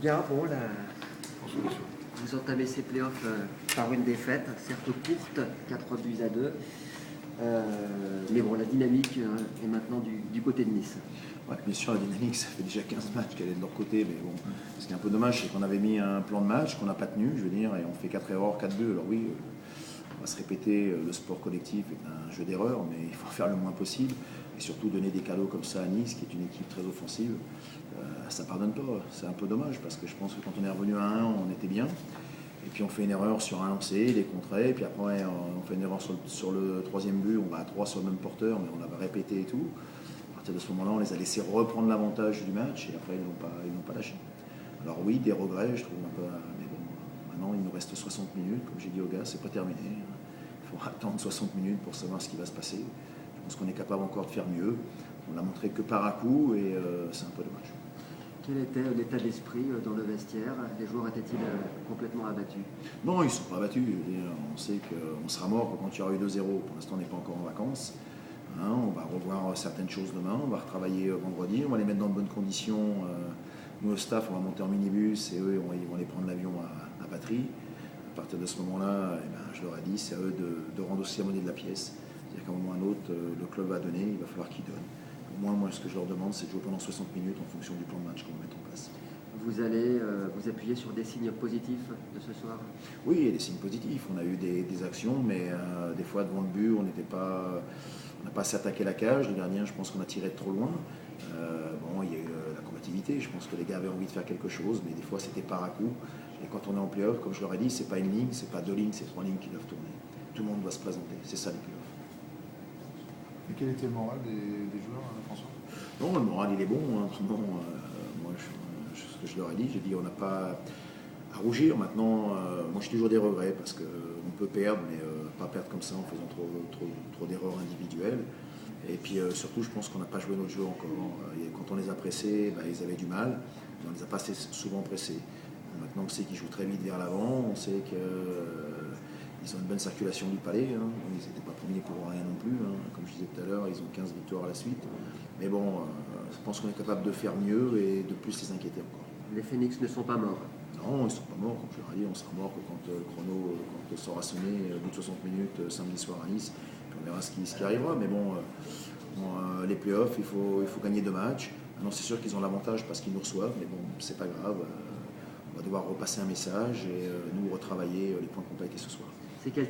Bien, bon, là, vous entamez ces playoffs par une défaite, certes courte, 4-2. Mais bon, la dynamique est maintenant du côté de Nice. Ouais, bien sûr, la dynamique, ça fait déjà 15 matchs qu'elle est de leur côté, mais bon, ce qui est un peu dommage, c'est qu'on avait mis un plan de match qu'on n'a pas tenu, je veux dire, et on fait 4 erreurs, 4-2. Alors oui, on va se répéter, le sport collectif est un jeu d'erreurs, mais il faut faire le moins possible, et surtout donner des cadeaux comme ça à Nice, qui est une équipe très offensive. Ça pardonne pas, c'est un peu dommage, parce que je pense que quand on est revenu à 1, on était bien. Et puis on fait une erreur sur un lancé, il est contré, et puis après on fait une erreur sur le troisième but, on va à 3 sur le même porteur, mais on l'avait répété et tout. À partir de ce moment-là, on les a laissés reprendre l'avantage du match, et après ils n'ont pas lâché. Alors oui, des regrets, je trouve un peu, mais bon, maintenant il nous reste 60 minutes, comme j'ai dit aux gars, c'est pas terminé. Il faut attendre 60 minutes pour savoir ce qui va se passer. Je pense qu'on est capable encore de faire mieux. On l'a montré que par à coup, et c'est un peu dommage. Quel était l'état d'esprit dans le vestiaire? Les joueurs étaient-ils complètement abattus? Non, ils ne sont pas abattus. On sait qu'on sera mort quand il y aura eu 2-0. Pour l'instant, on n'est pas encore en vacances. Hein, on va revoir certaines choses demain. On va retravailler vendredi. On va les mettre dans de bonnes conditions. Nous, le staff, on va monter en minibus et eux, ils vont aller prendre l'avion à Patry. À partir de ce moment-là, je leur ai dit, c'est à eux de rendre aussi la monnaie de la pièce. C'est-à-dire qu'à un moment ou à un autre, le club va donner, il va falloir qu'il donne. Moi, ce que je leur demande, c'est de jouer pendant 60 minutes en fonction du plan de match qu'on va mettre en place. Vous allez vous appuyer sur des signes positifs de ce soir? Oui, il y a des signes positifs. On a eu des actions, mais des fois, devant le but, on n'a pas assez attaqué la cage. Le gardien, je pense qu'on a tiré de trop loin. Bon, il y a eu la combativité. Je pense que les gars avaient envie de faire quelque chose, mais des fois, c'était par à coup. Et quand on est en play-off, comme je leur ai dit, c'est pas une ligne, c'est pas 2 lignes, c'est 3 lignes qui doivent tourner. Tout le monde doit se présenter. C'est ça les play-offs. Et quel était le moral des joueurs, François? Non, le moral, il est bon. Hein. Moi, ce que je leur ai dit, j'ai dit, on n'a pas à rougir. Maintenant, moi, j'ai toujours des regrets parce qu'on peut perdre, mais pas perdre comme ça en faisant trop d'erreurs individuelles. Et puis, surtout, je pense qu'on n'a pas joué notre jeu encore. Et quand on les a pressés, ils avaient du mal. On ne les a pas assez souvent pressés. Maintenant, on sait qu'ils jouent très vite vers l'avant. On sait qu'ils ont une bonne circulation du palais. Hein. Ils n'étaient pas premiers pour rien non plus. Hein. Comme je disais tout à l'heure, ils ont 15 victoires à la suite. Mais bon, je pense qu'on est capable de faire mieux et de plus les inquiéter encore. Les Phoenix ne sont pas morts? Non, ils ne sont pas morts, comme je leur ai dit. On sera mort quand le chrono sera sonné au bout de 60 minutes samedi soir à Nice. Puis on verra ce qui arrivera. Mais bon, les playoffs, il faut gagner 2 matchs. Maintenant, c'est sûr qu'ils ont l'avantage parce qu'ils nous reçoivent. Mais bon, c'est pas grave. On va devoir repasser un message et nous retravailler les points qui n'ont pas été ce soir. C'est quel